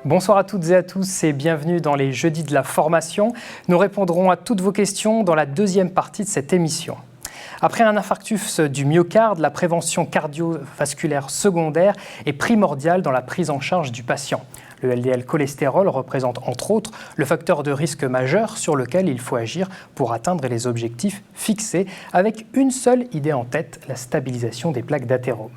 Bonsoir à toutes et à tous et bienvenue dans les Jeudis de la formation. Nous répondrons à toutes vos questions dans la deuxième partie de cette émission. Après un infarctus du myocarde, la prévention cardiovasculaire secondaire est primordiale dans la prise en charge du patient. Le LDL cholestérol représente entre autres le facteur de risque majeur sur lequel il faut agir pour atteindre les objectifs fixés avec une seule idée en tête, la stabilisation des plaques d'athérome.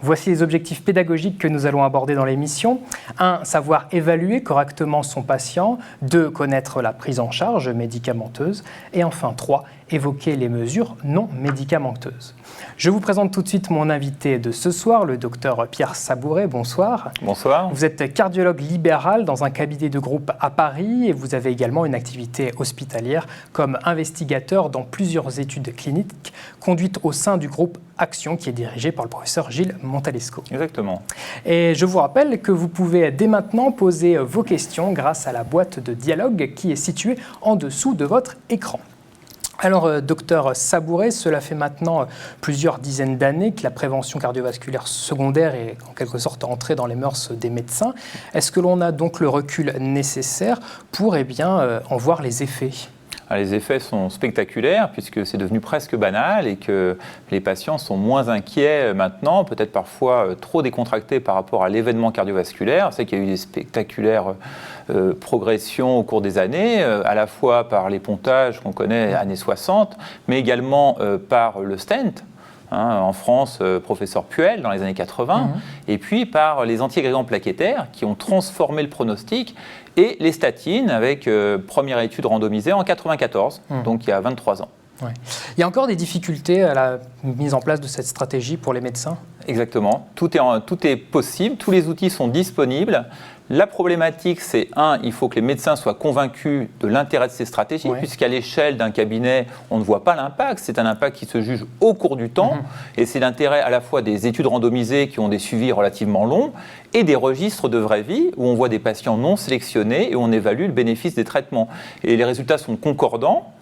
Voici les objectifs pédagogiques que nous allons aborder dans l'émission. 1. Savoir évaluer correctement son patient. 2. Connaître la prise en charge médicamenteuse. Et enfin 3. Évoquer les mesures non médicamenteuses. Je vous présente tout de suite mon invité de ce soir, le docteur Pierre Sabouret. Bonsoir. Bonsoir. Vous êtes cardiologue libéral dans un cabinet de groupe à Paris et vous avez également une activité hospitalière comme investigateur dans plusieurs études cliniques conduites au sein du groupe Action qui est dirigé par le professeur Gilles Montalesco. Exactement. Et je vous rappelle que vous pouvez dès maintenant poser vos questions grâce à la boîte de dialogue qui est située en dessous de votre écran. Alors, docteur Sabouret, cela fait maintenant plusieurs dizaines d'années que la prévention cardiovasculaire secondaire est en quelque sorte entrée dans les mœurs des médecins. Est-ce que l'on a donc le recul nécessaire pour en voir les effets ? Les effets sont spectaculaires puisque c'est devenu presque banal et que les patients sont moins inquiets maintenant, peut-être parfois trop décontractés par rapport à l'événement cardiovasculaire. C'est qu'il y a eu des spectaculaires progressions au cours des années, à la fois par les pontages qu'on connaît années 60, mais également par le stent. En France, professeur Puel dans les années 80, et puis par les antiagrégants plaquettaires qui ont transformé le pronostic, et les statines avec première étude randomisée en 94, donc il y a 23 ans. Ouais. Il y a encore des difficultés à la mise en place de cette stratégie pour les médecins ? Exactement, tout est possible, tous les outils sont disponibles. La problématique, c'est il faut que les médecins soient convaincus de l'intérêt de ces stratégies, puisqu'à l'échelle d'un cabinet, on ne voit pas l'impact. C'est un impact qui se juge au cours du temps, et c'est l'intérêt à la fois des études randomisées qui ont des suivis relativement longs, et des registres de vraie vie, où on voit des patients non sélectionnés, et on évalue le bénéfice des traitements. Et les résultats sont concordants.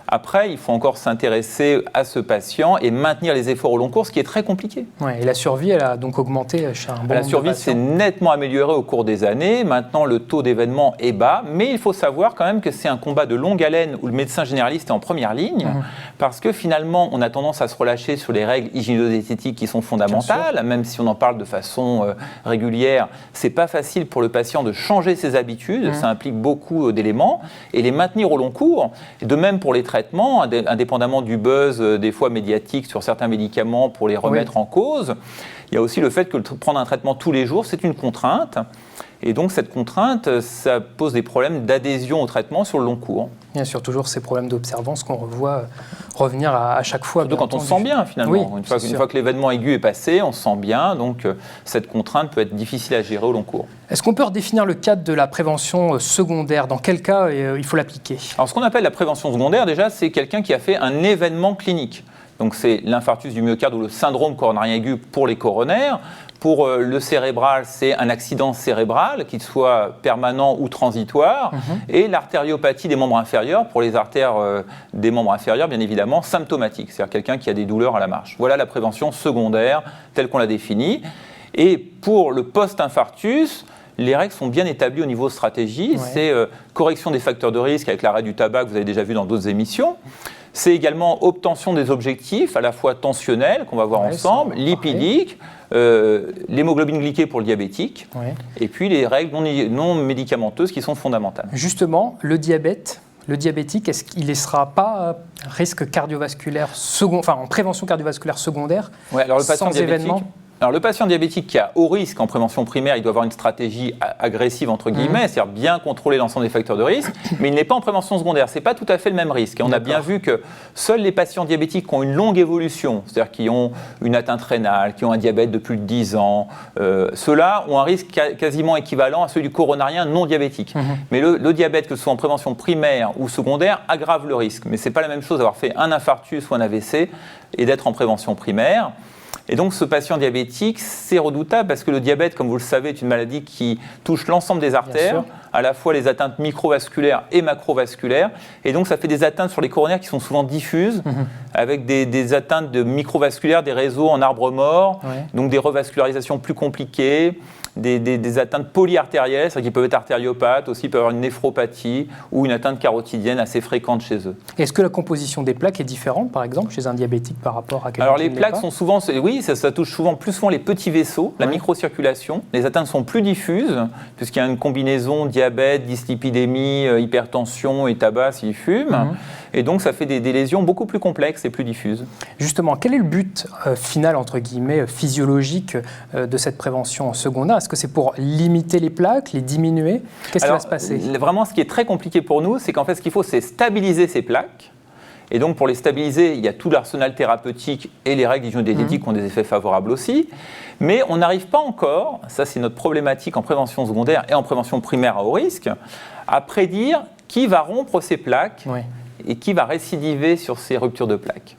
Après, il faut encore s'intéresser à ce patient et maintenir les efforts au long cours, ce qui est très compliqué. Ouais, et la survie, elle a donc augmenté chez un bon nombre de patients. La survie s'est nettement améliorée au cours des années. Maintenant, le taux d'événement est bas. Mais il faut savoir quand même que c'est un combat de longue haleine où le médecin généraliste est en première ligne. Parce que finalement, on a tendance à se relâcher sur les règles hygiéno-diététiques qui sont fondamentales. Même si on en parle de façon régulière, c'est pas facile pour le patient de changer ses habitudes. Ça implique beaucoup d'éléments. Et les maintenir au long cours. De même pour les traitements, indépendamment du buzz des fois médiatique sur certains médicaments pour les remettre en cause. Il y a aussi le fait que prendre un traitement tous les jours, c'est une contrainte. Et donc cette contrainte, ça pose des problèmes d'adhésion au traitement sur le long cours. Bien sûr, toujours ces problèmes d'observance qu'on revoit revenir à chaque fois. Surtout quand on se sent bien finalement. Oui, une fois que l'événement aigu est passé, on se sent bien. Donc cette contrainte peut être difficile à gérer au long cours. Est-ce qu'on peut redéfinir le cadre de la prévention secondaire ? Dans quel cas il faut l'appliquer ? Alors ce qu'on appelle la prévention secondaire, déjà, c'est quelqu'un qui a fait un événement clinique. Donc c'est l'infarctus du myocarde ou le syndrome coronarien aigu pour les coronaires. Pour le cérébral, c'est un accident cérébral, qu'il soit permanent ou transitoire. Et l'artériopathie des membres inférieurs, pour les artères des membres inférieurs, bien évidemment, symptomatique. C'est-à-dire quelqu'un qui a des douleurs à la marche. Voilà la prévention secondaire telle qu'on l'a définie. Et pour le post-infarctus, les règles sont bien établies au niveau stratégie. C'est correction des facteurs de risque avec l'arrêt du tabac que vous avez déjà vu dans d'autres émissions. C'est également obtention des objectifs à la fois tensionnels, qu'on va voir ensemble, lipidiques, l'hémoglobine glyquée pour le diabétique, et puis les règles non médicamenteuses qui sont fondamentales. Justement, le diabétique, est-ce qu'il ne sera pas risque cardiovasculaire en prévention cardiovasculaire secondaire alors le patient sans événement ? Alors, le patient diabétique qui a haut risque en prévention primaire, il doit avoir une stratégie agressive, entre guillemets, c'est-à-dire bien contrôler l'ensemble des facteurs de risque, mais il n'est pas en prévention secondaire. Ce n'est pas tout à fait le même risque. Et on a bien vu que seuls les patients diabétiques qui ont une longue évolution, c'est-à-dire qui ont une atteinte rénale, qui ont un diabète de plus de 10 ans, ceux-là ont un risque quasiment équivalent à celui du coronarien non diabétique. Mais le diabète, que ce soit en prévention primaire ou secondaire, aggrave le risque. Mais ce n'est pas la même chose d'avoir fait un infarctus ou un AVC et d'être en prévention primaire. Et donc ce patient diabétique, c'est redoutable parce que le diabète, comme vous le savez, est une maladie qui touche l'ensemble des artères, à la fois les atteintes microvasculaires et macrovasculaires. Et donc ça fait des atteintes sur les coronaires qui sont souvent diffuses, avec des atteintes de microvasculaires, des réseaux en arbre mort, donc des revascularisations plus compliquées, des atteintes polyartérielles, c'est-à-dire qu'ils peuvent être artériopathes, aussi ils peuvent avoir une néphropathie ou une atteinte carotidienne assez fréquente chez eux. Est-ce que la composition des plaques est différente, par exemple, chez un diabétique par rapport à quelqu'un Alors qui les ne l'est plaques pas sont souvent, oui, ça touche plus souvent les petits vaisseaux, la microcirculation. Les atteintes sont plus diffuses, puisqu'il y a une combinaison diabète, dyslipidémie, hypertension et tabac s'ils fument. Et donc ça fait des lésions beaucoup plus complexes et plus diffuses. Justement, quel est le but final, entre guillemets, physiologique de cette prévention secondaire? Est-ce que c'est pour limiter les plaques, les diminuer? Qu'est-ce qui va se passer? Vraiment, ce qui est très compliqué pour nous, c'est qu'en fait, ce qu'il faut, c'est stabiliser ces plaques. Et donc, pour les stabiliser, il y a tout l'arsenal thérapeutique et les règles d'hygiène-diététique qui ont des effets favorables aussi. Mais on n'arrive pas encore, ça c'est notre problématique en prévention secondaire et en prévention primaire à haut risque, à prédire qui va rompre ces plaques et qui va récidiver sur ces ruptures de plaques.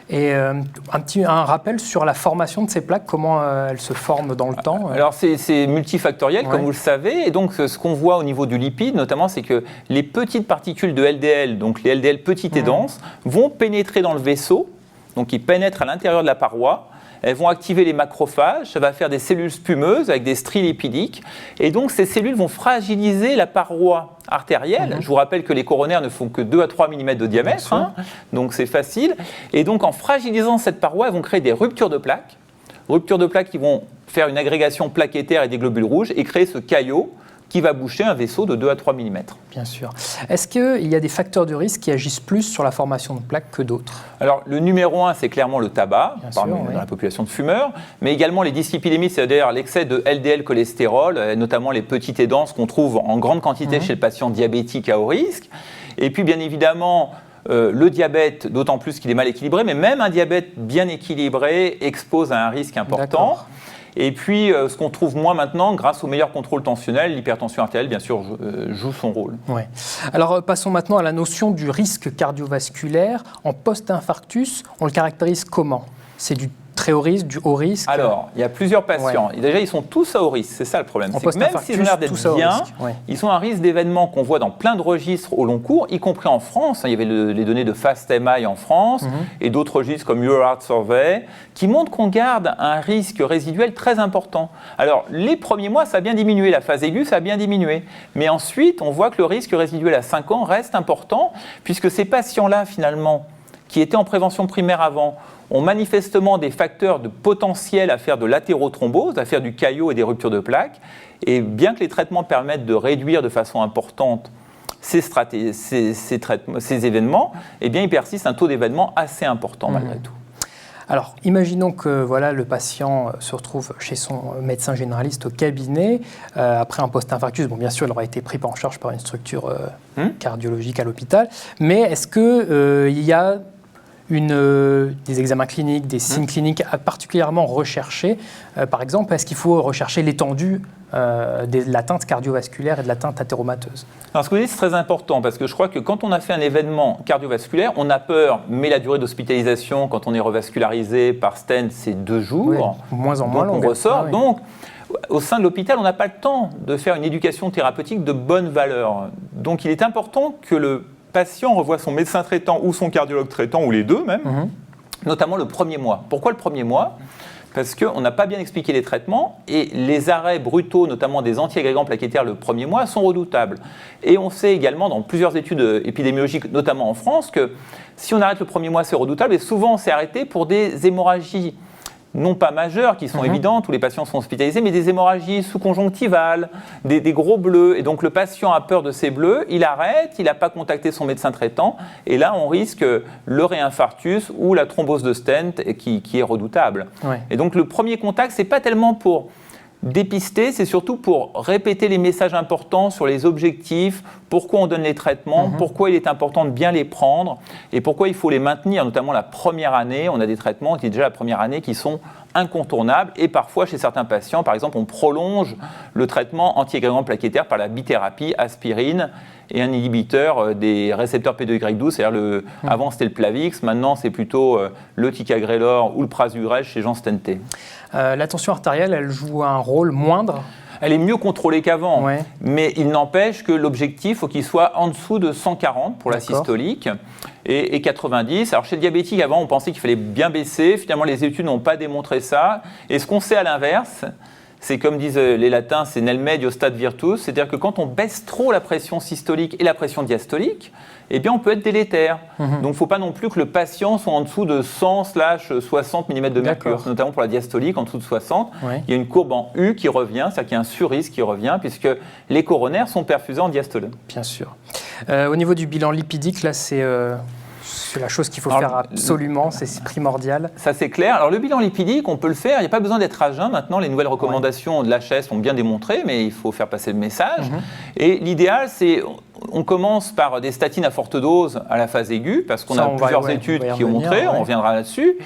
Et un rappel sur la formation de ces plaques, comment elles se forment dans le temps? Alors c'est multifactoriel, comme vous le savez, et donc ce qu'on voit au niveau du lipide, notamment, c'est que les petites particules de LDL, donc les LDL petites et denses, vont pénétrer dans le vaisseau, donc ils pénètrent à l'intérieur de la paroi. Elles vont activer les macrophages, ça va faire des cellules spumeuses avec des stries lipidiques. Et donc, ces cellules vont fragiliser la paroi artérielle. Je vous rappelle que les coronaires ne font que 2 à 3 mm de diamètre, donc c'est facile. Et donc, en fragilisant cette paroi, elles vont créer des ruptures de plaques. Ruptures de plaques qui vont faire une agrégation plaquettaire et des globules rouges et créer ce caillot qui va boucher un vaisseau de 2 à 3 mm. Bien sûr. Est-ce qu'il y a des facteurs de risque qui agissent plus sur la formation de plaques que d'autres? Alors, le numéro 1, c'est clairement le tabac, dans la population de fumeurs, mais également les dyslipidémies, c'est-à-dire l'excès de LDL cholestérol, notamment les petites et denses qu'on trouve en grande quantité chez le patient diabétique à haut risque. Et puis, bien évidemment, le diabète, d'autant plus qu'il est mal équilibré, mais même un diabète bien équilibré expose à un risque important. Et puis, ce qu'on trouve moins maintenant, grâce au meilleur contrôle tensionnel, l'hypertension artérielle, bien sûr, joue son rôle. Ouais. Alors, passons maintenant à la notion du risque cardiovasculaire. En post-infarctus, on le caractérise comment? C'est du très haut risque, du haut risque? Alors, il y a plusieurs patients. Et déjà, ils sont tous à haut risque, c'est ça le problème. C'est que même s'ils ont l'air d'être bien, ils ont un risque d'événements qu'on voit dans plein de registres au long cours, y compris en France. Il y avait les données de FAST-MI en France et d'autres registres comme Euroheart Survey qui montrent qu'on garde un risque résiduel très important. Alors, les premiers mois, ça a bien diminué. La phase aiguë, ça a bien diminué. Mais ensuite, on voit que le risque résiduel à 5 ans reste important puisque ces patients-là, finalement, qui étaient en prévention primaire avant, ont manifestement des facteurs de potentiel à faire de l'athérothrombose, à faire du caillot et des ruptures de plaques. Et bien que les traitements permettent de réduire de façon importante ces événements, eh bien, il persiste un taux d'événement assez important malgré tout. Alors, imaginons que le patient se retrouve chez son médecin généraliste au cabinet, après un post-infarctus. Bon, bien sûr, il aura été pris en charge par une structure cardiologique à l'hôpital, mais est-ce qu'il y a des examens cliniques, des signes cliniques particulièrement recherchés? Par exemple, est-ce qu'il faut rechercher l'étendue de l'atteinte cardiovasculaire et de l'atteinte athéromateuse? Alors, ce que vous dites, c'est très important, parce que je crois que quand on a fait un événement cardiovasculaire, on a peur, mais la durée d'hospitalisation, quand on est revascularisé par stent, c'est 2 jours. Moins en moins long. Donc, on ressort. Donc, au sein de l'hôpital, on n'a pas le temps de faire une éducation thérapeutique de bonne valeur. Donc, il est important que le patient revoit son médecin traitant ou son cardiologue traitant, ou les deux même, notamment le premier mois. Pourquoi le premier mois? Parce qu'on n'a pas bien expliqué les traitements et les arrêts brutaux, notamment des antiagrégants plaquettaires le premier mois, sont redoutables. Et on sait également dans plusieurs études épidémiologiques, notamment en France, que si on arrête le premier mois, c'est redoutable et souvent c'est arrêté pour des hémorragies non pas majeures, qui sont évidentes, où les patients sont hospitalisés, mais des hémorragies sous-conjonctivales, des gros bleus. Et donc le patient a peur de ces bleus, il arrête, il n'a pas contacté son médecin traitant, et là on risque le réinfarctus ou la thrombose de stent qui est redoutable. Et donc le premier contact, c'est pas tellement pour dépister, c'est surtout pour répéter les messages importants sur les objectifs, pourquoi on donne les traitements, pourquoi il est important de bien les prendre et pourquoi il faut les maintenir, notamment la première année. On a des traitements qui, déjà la première année, qui sont incontournables et parfois chez certains patients, par exemple, on prolonge le traitement antiagrégant plaquettaire par la bithérapie, aspirine et un inhibiteur des récepteurs P2Y12, c'est-à-dire avant c'était le Plavix, maintenant c'est plutôt le ticagrelor ou le prasugrel chez gens stentés. La tension artérielle, elle joue un rôle moindre? Elle est mieux contrôlée qu'avant, mais il n'empêche que l'objectif, faut qu'il soit en dessous de 140 pour la systolique et 90. Alors chez le diabétique, avant, on pensait qu'il fallait bien baisser. Finalement, les études n'ont pas démontré ça. Et ce qu'on sait à l'inverse, c'est comme disent les latins, c'est nel medio stat virtus, c'est-à-dire que quand on baisse trop la pression systolique et la pression diastolique, eh bien on peut être délétère. Donc il ne faut pas non plus que le patient soit en dessous de 100/60 mm de mercure, notamment pour la diastolique, en dessous de 60. Il y a une courbe en U qui revient, c'est-à-dire qu'il y a un surrisque qui revient, puisque les coronaires sont perfusés en diastole. Bien sûr. Au niveau du bilan lipidique, là c'est la chose qu'il faut faire absolument, c'est primordial. Ça c'est clair. Alors le bilan lipidique, on peut le faire, il n'y a pas besoin d'être à jeun. Maintenant, les nouvelles recommandations de l'HAS l'ont bien démontré, mais il faut faire passer le message. Et l'idéal, c'est, on commence par des statines à forte dose à la phase aiguë, parce qu'on a plusieurs études qui ont montré, on reviendra là-dessus.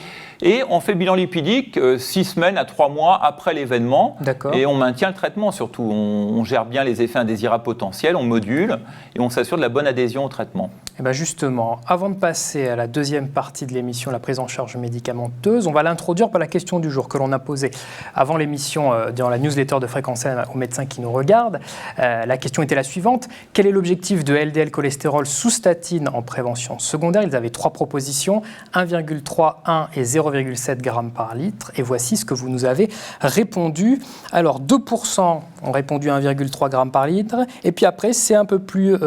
Et on fait bilan lipidique 6 semaines à 3 mois après l'événement. Et on maintient le traitement surtout. On gère bien les effets indésirables potentiels, on module et on s'assure de la bonne adhésion au traitement. Et bien justement, avant de passer à la deuxième partie de l'émission, la prise en charge médicamenteuse, on va l'introduire par la question du jour que l'on a posée avant l'émission dans la newsletter de Fréquence M aux médecins qui nous regardent. La question était la suivante. Quel est l'objectif de LDL cholestérol sous statine en prévention secondaire? Ils avaient 3 propositions, 1,3, 1 et 0,7 g par litre. Et voici ce que vous nous avez répondu. Alors 2% ont répondu 1,3 g par litre. Et puis après, c'est un peu plus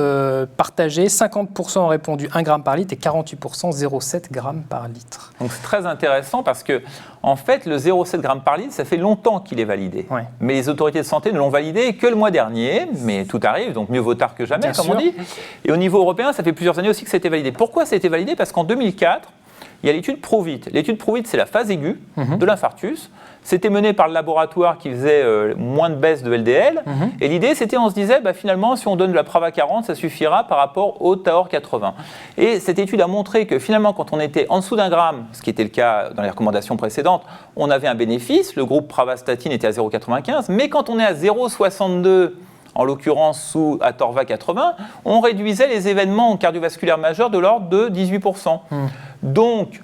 partagé. 50% ont répondu 1 g par litre et 48% 0,7 g par litre. Donc c'est très intéressant parce que, en fait, le 0,7 g par litre, ça fait longtemps qu'il est validé. Mais les autorités de santé ne l'ont validé que le mois dernier. Mais tout arrive, donc mieux vaut tard que jamais, comme on dit. Et au niveau européen, ça fait plusieurs années aussi que ça a été validé. Pourquoi ça a été validé? Parce qu'en 2004, il y a l'étude PROVIT. L'étude PROVIT, c'est la phase aiguë de l'infarctus. C'était mené par le laboratoire qui faisait moins de baisse de LDL. Et l'idée, c'était, on se disait, finalement, si on donne de la Prava 40, ça suffira par rapport au Taor 80. Et cette étude a montré que finalement, quand on était en dessous d'un gramme, ce qui était le cas dans les recommandations précédentes, on avait un bénéfice. Le groupe Pravastatine était à 0,95. Mais quand on est à 0,62, en l'occurrence sous Atorva 80, on réduisait les événements cardiovasculaires majeurs de l'ordre de 18%. Donc,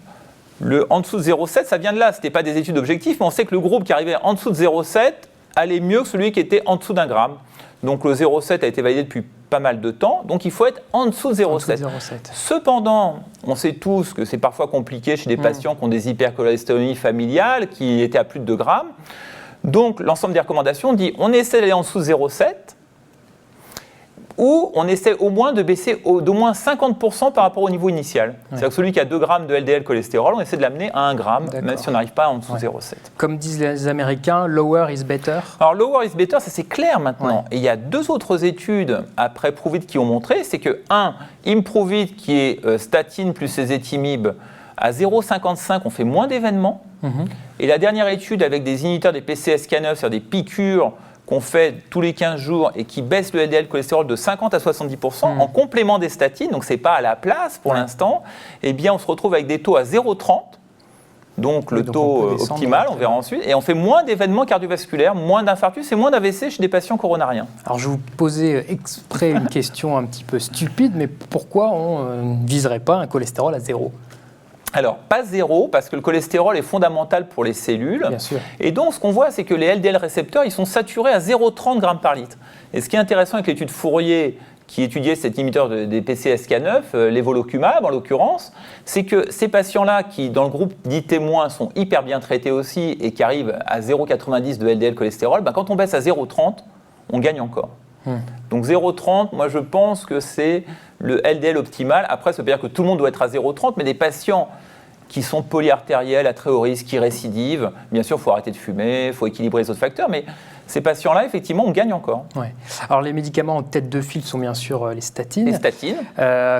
en dessous de 0,7, ça vient de là. Ce n'était pas des études objectives, mais on sait que le groupe qui arrivait en dessous de 0,7 allait mieux que celui qui était en dessous d'un gramme. Donc le 0,7 a été validé depuis pas mal de temps, donc il faut être en dessous de 0,7. Cependant, on sait tous que c'est parfois compliqué chez des patients qui ont des hypercholestérolémies familiales, qui étaient à plus de 2 grammes. Donc l'ensemble des recommandations dit on essaie d'aller en dessous de 0,7, ou on essaie au moins de baisser d'au moins 50% par rapport au niveau initial. C'est-à-dire que celui qui a 2 grammes de LDL cholestérol, on essaie de l'amener à 1 gramme, même si on n'arrive pas en dessous de 0,7. Comme disent les Américains, lower is better. Alors lower is better, ça c'est clair maintenant. Et il y a 2 autres études après PROVIT qui ont montré, c'est que IMPROVIT qui est statine plus ezetimibe, à 0,55 on fait moins d'événements. Et la dernière étude avec des inhibiteurs des PCSK9, c'est-à-dire des piqûres qu'on fait tous les 15 jours et qui baisse le LDL cholestérol de 50 à 70% en complément des statines, donc ce n'est pas à la place pour l'instant, eh bien on se retrouve avec des taux à 0,30, donc le taux optimal, on verra ensuite, et on fait moins d'événements cardiovasculaires, moins d'infarctus et moins d'AVC chez des patients coronariens. Alors je vais vous poser exprès une question un petit peu stupide, mais pourquoi on ne viserait pas un cholestérol à 0 ? Alors, pas 0, parce que le cholestérol est fondamental pour les cellules. Bien sûr. Et donc, ce qu'on voit, c'est que les LDL récepteurs, ils sont saturés à 0,30 g par litre. Et ce qui est intéressant avec l'étude Fourier, qui étudiait cet inhibiteur des PCSK9, l'évolocumab en l'occurrence, c'est que ces patients-là, qui dans le groupe dit témoins sont hyper bien traités aussi et qui arrivent à 0,90 de LDL cholestérol, quand on baisse à 0,30, on gagne encore. Donc 0,30, moi je pense que c'est le LDL optimal. Après, ça veut dire que tout le monde doit être à 0,30, mais des patients qui sont polyartériels, à très haut risque, qui récidivent, bien sûr, il faut arrêter de fumer, il faut équilibrer les autres facteurs, mais ces patients-là, effectivement, on gagne encore. Alors les médicaments en tête de file sont bien sûr les statines. Les statines.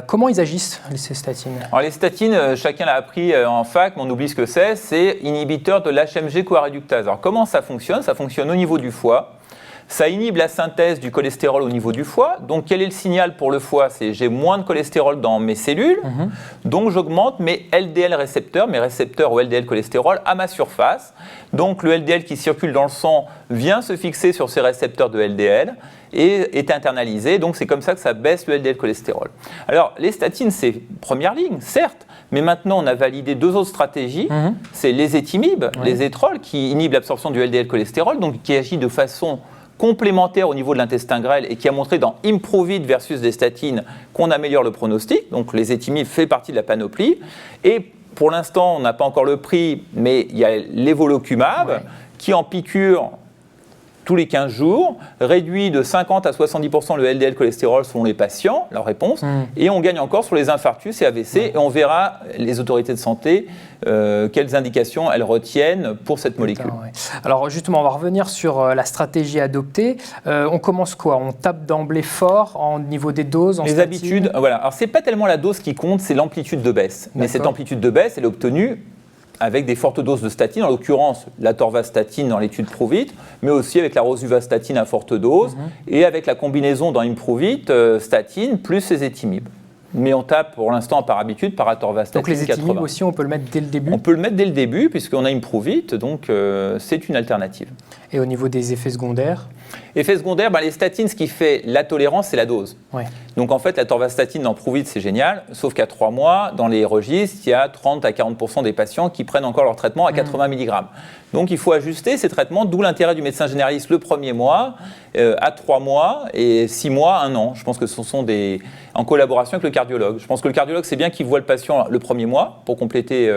Comment ils agissent, ces statines? Alors les statines, chacun l'a appris en fac, mais on oublie ce que c'est inhibiteur de l'HMG-CoA réductase. Alors comment ça fonctionne? Ça fonctionne au niveau du foie. Ça inhibe la synthèse du cholestérol au niveau du foie. Donc, quel est le signal pour le foie? C'est j'ai moins de cholestérol dans mes cellules, donc j'augmente mes LDL récepteurs, mes récepteurs au LDL cholestérol à ma surface. Donc, le LDL qui circule dans le sang vient se fixer sur ces récepteurs de LDL et est internalisé. Donc, c'est comme ça que ça baisse le LDL cholestérol. Alors, les statines, c'est première ligne, certes, mais maintenant, on a validé 2 autres stratégies. C'est l'ézetimibe, les étrols, qui inhibent l'absorption du LDL cholestérol, donc qui agit de façon complémentaire au niveau de l'intestin grêle et qui a montré dans IMPROVIT versus des statines qu'on améliore le pronostic. Donc les étimibes fait partie de la panoplie. Et pour l'instant, on n'a pas encore le prix, mais il y a l'évolocumab qui en piqûre tous les 15 jours, réduit de 50 à 70% le LDL cholestérol selon les patients, leur réponse, et on gagne encore sur les infarctus et AVC, et on verra les autorités de santé quelles indications elles retiennent pour cette molécule. Ouais. Alors justement, on va revenir sur la stratégie adoptée. On commence quoi? On tape d'emblée fort au niveau des doses, en les statine. habitudes, voilà. Alors c'est pas tellement la dose qui compte, c'est l'amplitude de baisse. Mais cette amplitude de baisse, elle est obtenue avec des fortes doses de statine, en l'occurrence l'atorvastatine dans l'étude Pruvit, mais aussi avec la rosuvastatine à forte dose, et avec la combinaison dans Impruvit, statine plus ezetimibe. Mais on tape pour l'instant par habitude par atorvastatine. Donc les ezetimibe aussi, on peut le mettre dès le début? On peut le mettre dès le début, puisqu'on a Impruvit, donc c'est une alternative. Et au niveau des effets secondaires? Effets secondaires, les statines, ce qui fait la tolérance, c'est la dose. Ouais. Donc en fait, la torvastatine dans Pruvit, c'est génial, sauf qu'à 3 mois, dans les registres, il y a 30 à 40% des patients qui prennent encore leur traitement à 80 mg. Donc il faut ajuster ces traitements, d'où l'intérêt du médecin généraliste le premier mois, à 3 mois, et 6 mois, 1 an. Je pense que ce sont en collaboration avec le cardiologue. Je pense que le cardiologue, c'est bien qu'il voit le patient le premier mois pour compléter,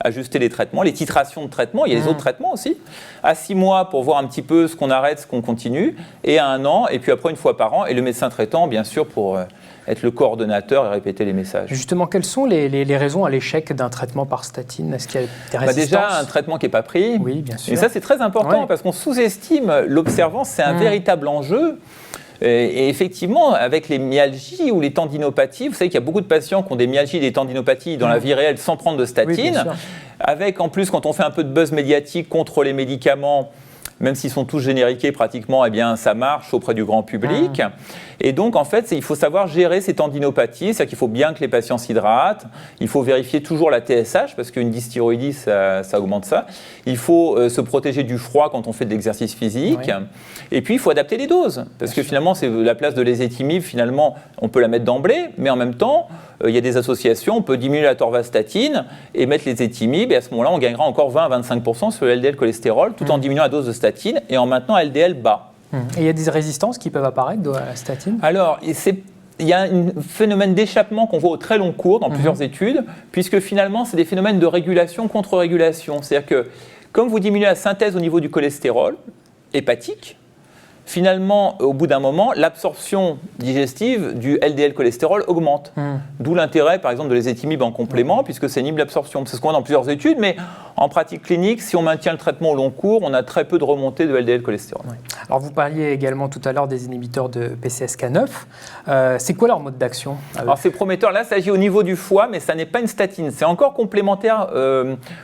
ajuster les traitements, les titrations de traitement, il y a les autres traitements aussi. À 6 mois pour voir un petit peu ce qu'on arrête, ce qu'on continue, et à 1 an, et puis après une fois par an, et le médecin traitant, bien sûr, pour être le coordonnateur et répéter les messages. Justement, quelles sont les raisons à l'échec d'un traitement par statine? Est-ce qu'il y a des résistances? Déjà, un traitement qui n'est pas pris. Oui, bien sûr. Et ça, c'est très important parce qu'on sous-estime l'observance, c'est un véritable enjeu. Et effectivement, avec les myalgies ou les tendinopathies, vous savez qu'il y a beaucoup de patients qui ont des myalgies et des tendinopathies dans la vie réelle sans prendre de statine. Oui, bien sûr. Avec, en plus, quand on fait un peu de buzz médiatique contre les médicaments, même s'ils sont tous génériqués pratiquement, eh bien, ça marche auprès du grand public. Et donc, en fait, il faut savoir gérer ces tendinopathies, c'est-à-dire qu'il faut bien que les patients s'hydratent, il faut vérifier toujours la TSH, parce qu'une dysthyroïdie, ça augmente ça. Il faut se protéger du froid quand on fait de l'exercice physique. Oui. Et puis, il faut adapter les doses, parce que finalement, c'est la place de l'ézetimibe, finalement, on peut la mettre d'emblée, mais en même temps, il y a des associations, on peut diminuer la torvastatine et mettre l'ézetimibe, et à ce moment-là, on gagnera encore 20 à 25% sur le LDL cholestérol, tout en diminuant la dose de statine et en maintenant un LDL bas. Et il y a des résistances qui peuvent apparaître à la statine? Alors, il y a un phénomène d'échappement qu'on voit au très long cours dans plusieurs études, puisque finalement, c'est des phénomènes de régulation contre-régulation. C'est-à-dire que, comme vous diminuez la synthèse au niveau du cholestérol hépatique, finalement, au bout d'un moment, l'absorption digestive du LDL cholestérol augmente. D'où l'intérêt, par exemple, de l'ézetimibe en complément, puisque ça inhibe l'absorption. C'est ce qu'on voit dans plusieurs études, mais en pratique clinique, si on maintient le traitement au long cours, on a très peu de remontée de LDL cholestérol. Oui. Alors, vous parliez également tout à l'heure des inhibiteurs de PCSK9. C'est quoi leur mode d'action? Alors, c'est prometteur. Là, ça agit au niveau du foie, mais ça n'est pas une statine. C'est encore complémentaire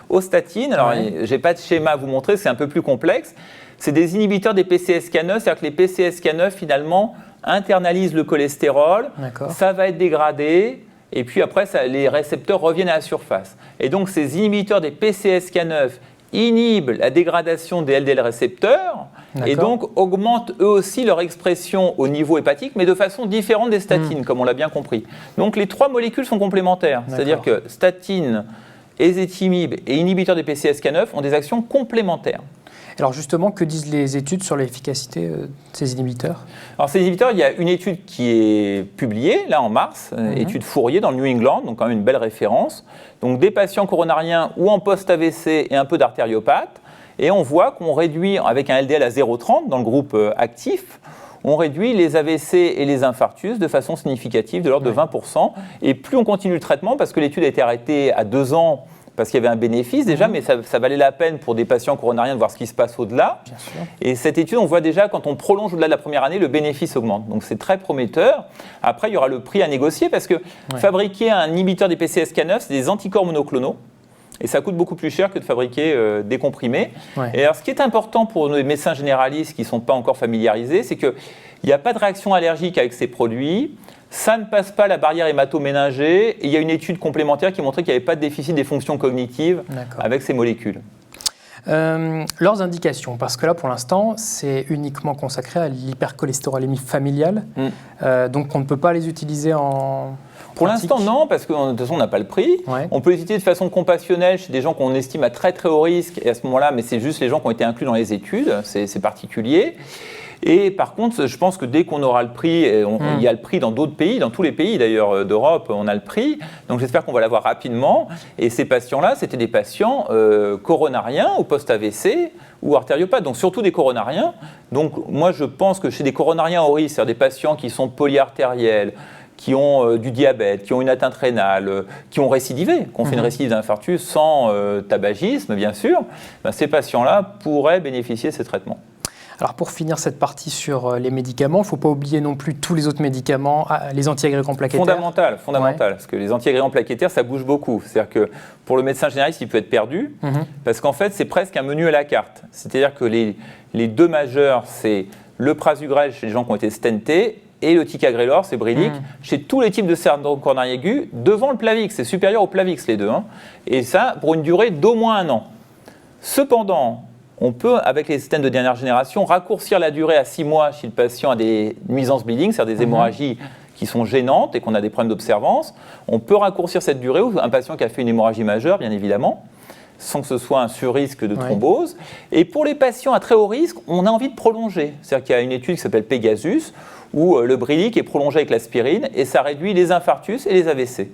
aux statines. Alors, je n'ai pas de schéma à vous montrer, c'est un peu plus complexe. C'est des inhibiteurs des PCSK9, c'est-à-dire que les PCSK9, finalement, internalisent le cholestérol, ça va être dégradé, et puis après, les récepteurs reviennent à la surface. Et donc, ces inhibiteurs des PCSK9 inhibent la dégradation des LDL récepteurs, et donc augmentent eux aussi leur expression au niveau hépatique, mais de façon différente des statines, comme on l'a bien compris. Donc, les 3 molécules sont complémentaires, c'est-à-dire que statine, ezetimibe et inhibiteur des PCSK9 ont des actions complémentaires. Alors justement, que disent les études sur l'efficacité de ces inhibiteurs? Alors ces inhibiteurs, il y a une étude qui est publiée, là en mars, étude Fourier dans le New England, donc quand même une belle référence. Donc des patients coronariens ou en post-AVC et un peu d'artériopathe, et on voit qu'on réduit, avec un LDL à 0,30 dans le groupe actif, on réduit les AVC et les infarctus de façon significative, de l'ordre de 20%. Et plus on continue le traitement, parce que l'étude a été arrêtée à 2 ans, parce qu'il y avait un bénéfice déjà, mais ça valait la peine pour des patients coronariens de voir ce qui se passe au-delà. Et cette étude, on voit déjà, quand on prolonge au-delà de la première année, le bénéfice augmente. Donc c'est très prometteur. Après, il y aura le prix à négocier, parce que fabriquer un inhibiteur des PCSK9, c'est des anticorps monoclonaux. Et ça coûte beaucoup plus cher que de fabriquer des comprimés. Et alors, ce qui est important pour nos médecins généralistes qui ne sont pas encore familiarisés, c'est qu'il n'y a pas de réaction allergique avec ces produits. Ça ne passe pas la barrière hémato-méningée. Et il y a une étude complémentaire qui montrait qu'il n'y avait pas de déficit des fonctions cognitives avec ces molécules. Leurs indications, parce que là, pour l'instant, c'est uniquement consacré à l'hypercholestérolémie familiale. Donc, on ne peut pas les utiliser en... Pour l'instant, non, parce que de toute façon, on n'a pas le prix. On peut les utiliser de façon compassionnelle chez des gens qu'on estime à très très haut risque. Et à ce moment-là, mais c'est juste les gens qui ont été inclus dans les études, c'est particulier. Et par contre, je pense que dès qu'on aura le prix, il y a le prix dans d'autres pays, dans tous les pays d'ailleurs d'Europe, on a le prix. Donc j'espère qu'on va l'avoir rapidement. Et ces patients-là, c'était des patients coronariens ou post-AVC ou artériopathes, donc surtout des coronariens. Donc moi, je pense que chez des coronariens au risque, c'est-à-dire des patients qui sont polyartériels, qui ont du diabète, qui ont une atteinte rénale, qui ont récidivé, qui ont fait une récidive d'infarctus sans tabagisme, bien sûr, ben, ces patients-là pourraient bénéficier de ces traitements. Alors pour finir cette partie sur les médicaments, il ne faut pas oublier non plus tous les autres médicaments, les antiagrégants plaquettaires. Fondamental, parce que les antiagrégants plaquettaires, ça bouge beaucoup. C'est-à-dire que pour le médecin généraliste, il peut être perdu, parce qu'en fait, c'est presque un menu à la carte. C'est-à-dire que les deux majeurs, c'est le prasugrel chez les gens qui ont été stentés, et le ticagrelor, c'est Brilique, chez tous les types de syndrome coronarien aigu, devant le Plavix. C'est supérieur au Plavix, les deux. Et ça, pour une durée d'au moins 1 an. Cependant, on peut, avec les stents de dernière génération, raccourcir la durée à 6 mois si le patient a des nuisances bleeding, c'est-à-dire des hémorragies qui sont gênantes et qu'on a des problèmes d'observance. On peut raccourcir cette durée, ou un patient qui a fait une hémorragie majeure, bien évidemment, sans que ce soit un surrisque de thrombose. Et pour les patients à très haut risque, on a envie de prolonger. C'est-à-dire qu'il y a une étude qui s'appelle Pegasus, où le Brilique est prolongé avec l'aspirine et ça réduit les infarctus et les AVC.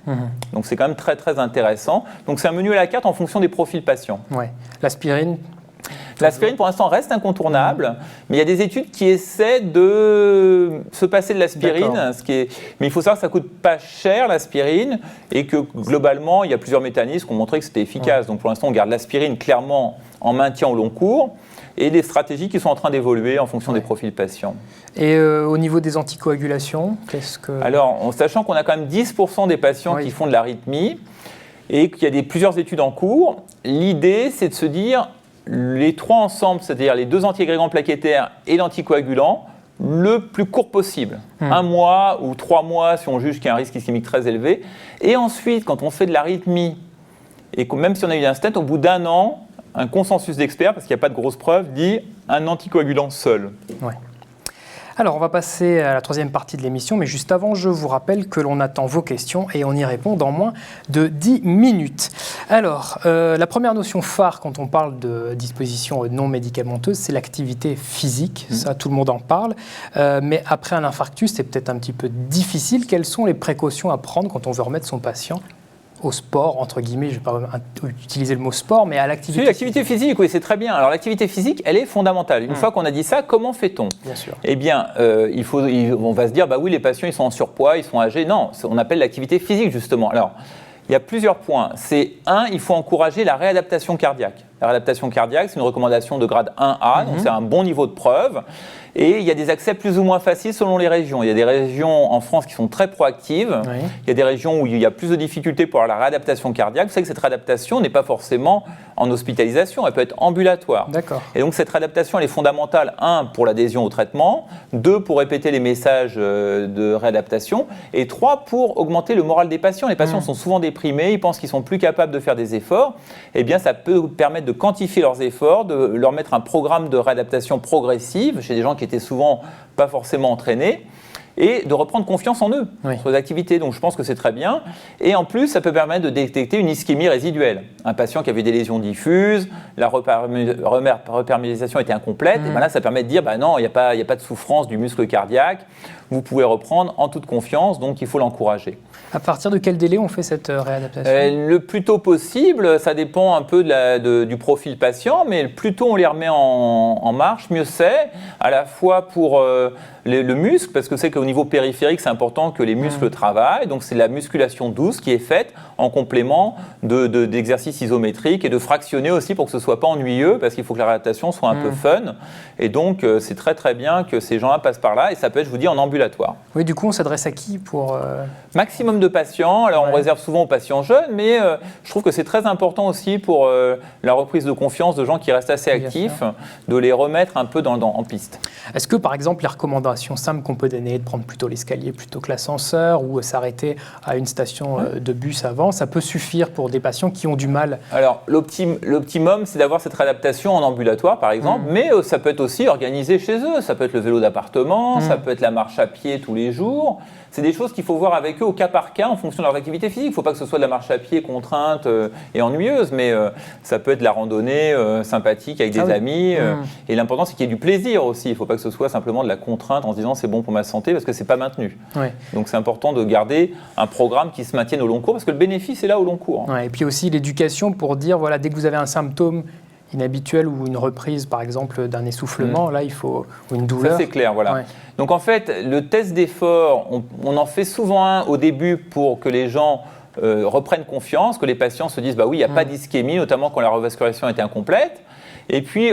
Donc c'est quand même très très intéressant. Donc c'est un menu à la carte en fonction des profils patients. Ouais. L'aspirine, pour l'instant, reste incontournable, mais il y a des études qui essaient de se passer de l'aspirine. Mais il faut savoir que ça ne coûte pas cher, l'aspirine, et que globalement, il y a plusieurs mécanismes qui ont montré que c'était efficace. Donc pour l'instant, on garde l'aspirine clairement en maintien au long cours, et des stratégies qui sont en train d'évoluer en fonction des profils patients. Et au niveau des anticoagulations, qu'est-ce que... Alors, en sachant qu'on a quand même 10% des patients qui font de l'arythmie, et qu'il y a plusieurs études en cours, l'idée, c'est de se dire... les trois ensemble, c'est-à-dire les 2 antiagrégants plaquettaires et l'anticoagulant, le plus court possible. 1 mois ou 3 mois si on juge qu'il y a un risque ischémique très élevé. Et ensuite, quand on fait de l'arythmie, et que même si on a eu un stent, au bout d'1 an, un consensus d'experts, parce qu'il n'y a pas de grosses preuves, dit un anticoagulant seul. Ouais. Alors, on va passer à la 3e partie de l'émission, mais juste avant, je vous rappelle que l'on attend vos questions et on y répond dans moins de 10 minutes. Alors, la première notion phare quand on parle de dispositions non médicamenteuses, c'est l'activité physique. Ça, tout le monde en parle. Mais après un infarctus, c'est peut-être un petit peu difficile. Quelles sont les précautions à prendre quand on veut remettre son patient au sport, entre guillemets, je ne vais pas utiliser le mot sport, mais à l'activité physique. L'activité physique, oui, c'est très bien. Alors l'activité physique, elle est fondamentale. Une fois qu'on a dit ça, comment fait-on ? Bien sûr. Eh bien, on va se dire, bah oui, les patients, ils sont en surpoids, ils sont âgés. Non, on appelle l'activité physique, justement. Alors, il y a plusieurs points. C'est, il faut encourager la réadaptation cardiaque. La réadaptation cardiaque, c'est une recommandation de grade 1A, donc c'est un bon niveau de preuve. Et il y a des accès plus ou moins faciles selon les régions. Il y a des régions en France qui sont très proactives. Il y a des régions où il y a plus de difficultés pour la réadaptation cardiaque. Vous savez que cette réadaptation n'est pas forcément en hospitalisation, elle peut être ambulatoire. D'accord. Et donc cette réadaptation, elle est fondamentale, 1, pour l'adhésion au traitement, 2, pour répéter les messages de réadaptation, et 3, pour augmenter le moral des patients. Les patients sont souvent déprimés, ils pensent qu'ils sont plus capables de faire des efforts. Eh bien, ça peut permettre de quantifier leurs efforts, de leur mettre un programme de réadaptation progressive chez des gens qui étaient souvent pas forcément entraînés, et de reprendre confiance en eux, sur les activités. Donc je pense que c'est très bien. Et en plus, ça peut permettre de détecter une ischémie résiduelle. Un patient qui avait des lésions diffuses, la repermélisation était incomplète, et ben là, ça permet de dire, bah non, il n'y a pas de souffrance du muscle cardiaque, vous pouvez reprendre en toute confiance, donc il faut l'encourager. À partir de quel délai on fait cette réadaptation ? Le plus tôt possible, ça dépend un peu du profil patient, mais le plus tôt on les remet en marche, mieux c'est, à la fois pour le muscle, parce que c'est qu'au niveau périphérique, c'est important que les muscles travaillent, donc c'est la musculation douce qui est faite en complément d'exercices isométriques et de fractionner aussi pour que ce ne soit pas ennuyeux, parce qu'il faut que la réadaptation soit un peu fun, et donc c'est très très bien que ces gens-là passent par là, et ça peut être, je vous dis, en ambulatoire. Oui, du coup, on s'adresse à qui pour... Maximum de patients, alors on réserve souvent aux patients jeunes, mais je trouve que c'est très important aussi pour la reprise de confiance de gens qui restent assez actifs, de les remettre un peu en piste. Est-ce que, par exemple, les recommandations amélioration simple qu'on peut donner, de prendre plutôt l'escalier plutôt que l'ascenseur ou s'arrêter à une station de bus avant, ça peut suffire pour des patients qui ont du mal. Alors, l'optimum, c'est d'avoir cette réadaptation en ambulatoire, par exemple, mais ça peut être aussi organisé chez eux. Ça peut être le vélo d'appartement, ça peut être la marche à pied tous les jours. C'est des choses qu'il faut voir avec eux au cas par cas en fonction de leur activité physique. Il ne faut pas que ce soit de la marche à pied contrainte et ennuyeuse, mais ça peut être de la randonnée sympathique avec des amis. Et l'important, c'est qu'il y ait du plaisir aussi. Il ne faut pas que ce soit simplement de la contrainte en se disant c'est bon pour ma santé parce que ce n'est pas maintenu. Ouais. Donc c'est important de garder un programme qui se maintienne au long cours parce que le bénéfice est là au long cours. Ouais, et puis aussi l'éducation pour dire, voilà, dès que vous avez un symptôme inhabituel ou une reprise, par exemple, d'un essoufflement, là, il faut, ou une douleur. Ça, c'est clair, voilà. Ouais. Donc, en fait, le test d'effort, on en fait souvent un au début pour que les gens reprennent confiance, que les patients se disent, bah oui, il n'y a pas d'ischémie, notamment quand la revascularisation était incomplète. Et puis,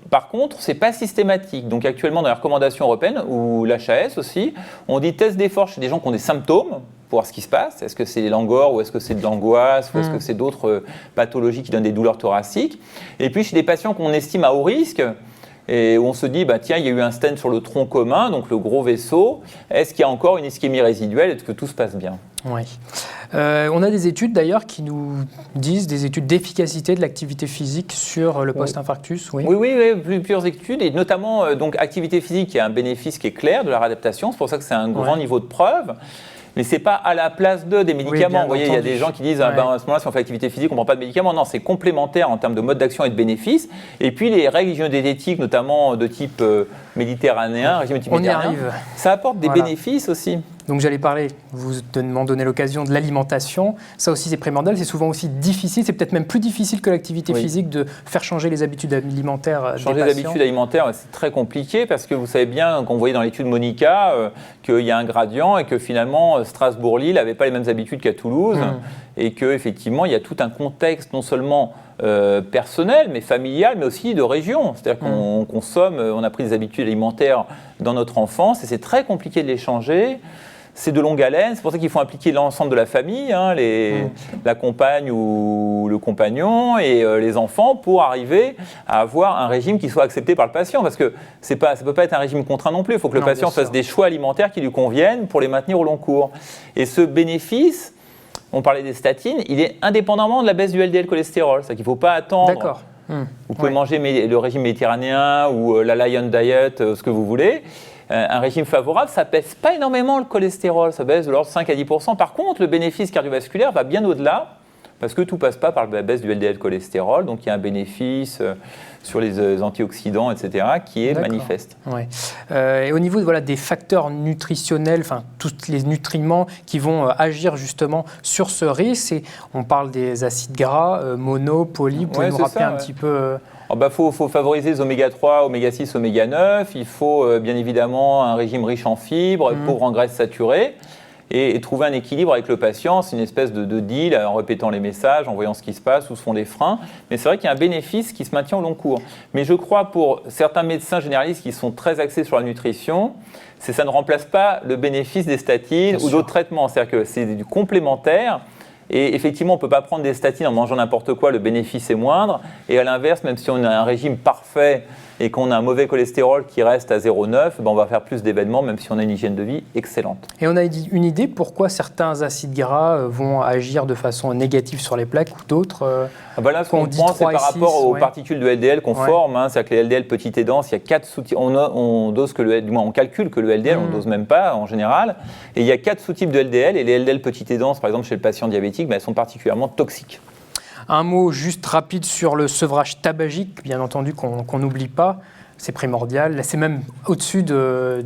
par contre, ce n'est pas systématique. Donc, actuellement, dans les recommandations européennes, ou l'HAS aussi, on dit test d'effort chez des gens qui ont des symptômes, pour voir ce qui se passe. Est-ce que c'est des langors ou est-ce que c'est de l'angoisse ou est-ce que c'est d'autres pathologies qui donnent des douleurs thoraciques. Et puis, chez des patients qu'on estime à haut risque, et où on se dit, bah, tiens, il y a eu un stent sur le tronc commun, donc le gros vaisseau, est-ce qu'il y a encore une ischémie résiduelle? Est-ce que tout se passe bien? Oui. On a des études d'ailleurs qui nous disent des études d'efficacité de l'activité physique sur le post-infarctus. Oui, plusieurs études, et notamment donc, activité physique, il y a un bénéfice qui est clair de la réadaptation, c'est pour ça que c'est un grand niveau de preuve. Mais ce n'est pas à la place des médicaments. Vous voyez, il y a des gens qui disent à ce moment-là, si on fait activité physique, on ne prend pas de médicaments. Non, c'est complémentaire en termes de mode d'action et de bénéfices. Et puis les règles hygiéno-diététiques, notamment de type méditerranéen, régime de type méditerranéen, ça apporte des bénéfices aussi. Donc j'allais parler, vous m'en donnez l'occasion, de l'alimentation. Ça aussi c'est primordial, c'est souvent aussi difficile, c'est peut-être même plus difficile que l'activité physique de faire changer les habitudes alimentaires des patients. Changer les habitudes alimentaires, c'est très compliqué parce que vous savez bien qu'on voyait dans l'étude Monica qu'il y a un gradient et que finalement Strasbourg-Lille n'avait pas les mêmes habitudes qu'à Toulouse et qu'effectivement il y a tout un contexte non seulement personnel, mais familial, mais aussi de région. C'est-à-dire qu'on consomme, on a pris des habitudes alimentaires dans notre enfance et c'est très compliqué de les changer. C'est de longue haleine, c'est pour ça qu'il faut impliquer l'ensemble de la famille, la compagne ou le compagnon et les enfants pour arriver à avoir un régime qui soit accepté par le patient. Parce que ça ne peut pas être un régime contraint non plus, il faut que le patient fasse des choix alimentaires qui lui conviennent pour les maintenir au long cours. Et ce bénéfice, on parlait des statines, il est indépendamment de la baisse du LDL cholestérol, c'est-à-dire qu'il ne faut pas attendre. D'accord. Vous pouvez manger le régime méditerranéen ou la Lion Diet, ce que vous voulez. Un régime favorable, ça ne baisse pas énormément le cholestérol, ça baisse de l'ordre de 5 à 10%. Par contre, le bénéfice cardiovasculaire va bien au-delà, parce que tout ne passe pas par la baisse du LDL cholestérol, donc il y a un bénéfice sur les antioxydants, etc., qui est manifeste. Ouais. Et au niveau des facteurs nutritionnels, tous les nutriments qui vont agir justement sur ce risque, on parle des acides gras, mono, poly, vous pouvez nous rappeler un petit peu... Il faut favoriser les oméga 3, oméga 6, oméga 9. Il faut bien évidemment un régime riche en fibres, pauvre en graisses saturées. Et trouver un équilibre avec le patient. C'est une espèce de deal en répétant les messages, en voyant ce qui se passe, où sont les freins. Mais c'est vrai qu'il y a un bénéfice qui se maintient au long cours. Mais je crois pour certains médecins généralistes qui sont très axés sur la nutrition, ça ne remplace pas le bénéfice des statines ou d'autres traitements. C'est-à-dire que c'est du complémentaire. Et effectivement, on ne peut pas prendre des statines en mangeant n'importe quoi, le bénéfice est moindre. Et à l'inverse, même si on a un régime parfait et qu'on a un mauvais cholestérol qui reste à 0,9, on va faire plus d'événements, même si on a une hygiène de vie excellente. Et on a une idée pourquoi certains acides gras vont agir de façon négative sur les plaques ou d'autres là, ce qu'on prend, c'est par rapport aux particules de LDL qu'on forme. C'est-à-dire que les LDL petits et denses, il y a 4 sous-types. On dose on calcule que le LDL, on ne dose même pas en général. Et il y a 4 sous-types de LDL. Et les LDL petits et denses, par exemple, chez le patient diabétique, elles sont particulièrement toxiques. Un mot juste rapide sur le sevrage tabagique, bien entendu, qu'on n'oublie pas. C'est primordial. C'est même au-dessus de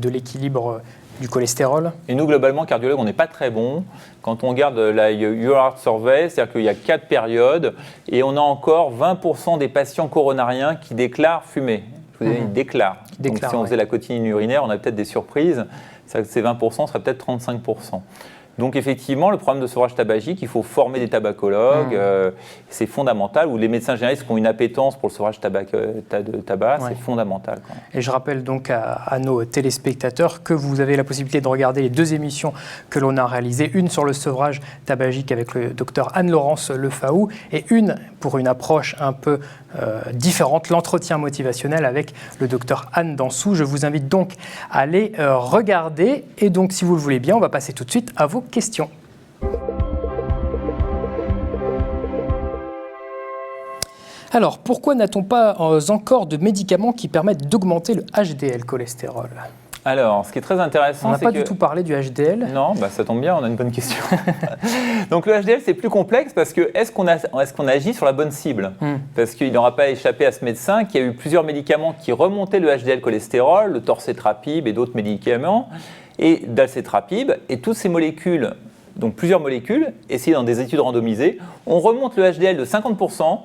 l'équilibre du cholestérol. Et nous, globalement, cardiologues, on n'est pas très bons. Quand on regarde la Your Heart Survey, c'est-à-dire qu'il y a 4 périodes et on a encore 20% des patients coronariens qui déclarent fumer. Je vous ai dit, ils déclarent. Donc si on faisait la cotinine urinaire, on a peut-être des surprises. Ces 20% seraient peut-être 35%. Donc effectivement, le problème de sevrage tabagique, il faut former des tabacologues, c'est fondamental, ou les médecins généralistes qui ont une appétence pour le sevrage de tabac, c'est fondamental. Et je rappelle donc à nos téléspectateurs que vous avez la possibilité de regarder les 2 émissions que l'on a réalisées, une sur le sevrage tabagique avec le docteur Anne-Laurence Lefaou et une pour une approche un peu différente, l'entretien motivationnel avec le docteur Anne Dansou. Je vous invite donc à les regarder. Et donc, si vous le voulez bien, on va passer tout de suite à vos questions. Alors, pourquoi n'a-t-on pas encore de médicaments qui permettent d'augmenter le HDL cholestérol ? Alors, ce qui est très intéressant, c'est que... On n'a pas du tout parlé du HDL. Non, ça tombe bien, on a une bonne question. Donc le HDL, c'est plus complexe parce que est-ce qu'on agit sur la bonne cible ? Parce qu'il n'aura pas échappé à ce médecin qu'il y a eu plusieurs médicaments qui remontaient le HDL cholestérol, le torcetrapib et d'autres médicaments, et dalcetrapib, et toutes ces molécules, donc plusieurs molécules, essayées dans des études randomisées, on remonte le HDL de 50%,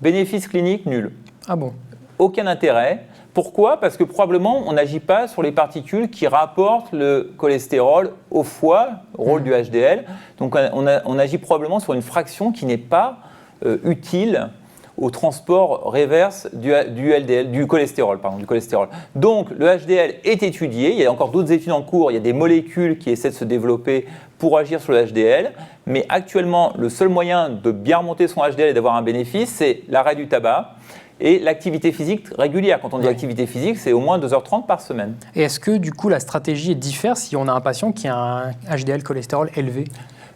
bénéfice clinique nul. Ah bon ? Aucun intérêt. Pourquoi ? Parce que probablement, on n'agit pas sur les particules qui rapportent le cholestérol au foie, rôle du HDL. Donc, on agit probablement sur une fraction qui n'est pas utile au transport reverse du cholestérol. Donc, le HDL est étudié. Il y a encore d'autres études en cours. Il y a des molécules qui essaient de se développer pour agir sur le HDL. Mais actuellement, le seul moyen de bien remonter son HDL et d'avoir un bénéfice, c'est l'arrêt du tabac et l'activité physique régulière. Quand on dit activité physique, c'est au moins 2h30 par semaine. Et est-ce que, du coup, la stratégie diffère si on a un patient qui a un HDL cholestérol élevé ?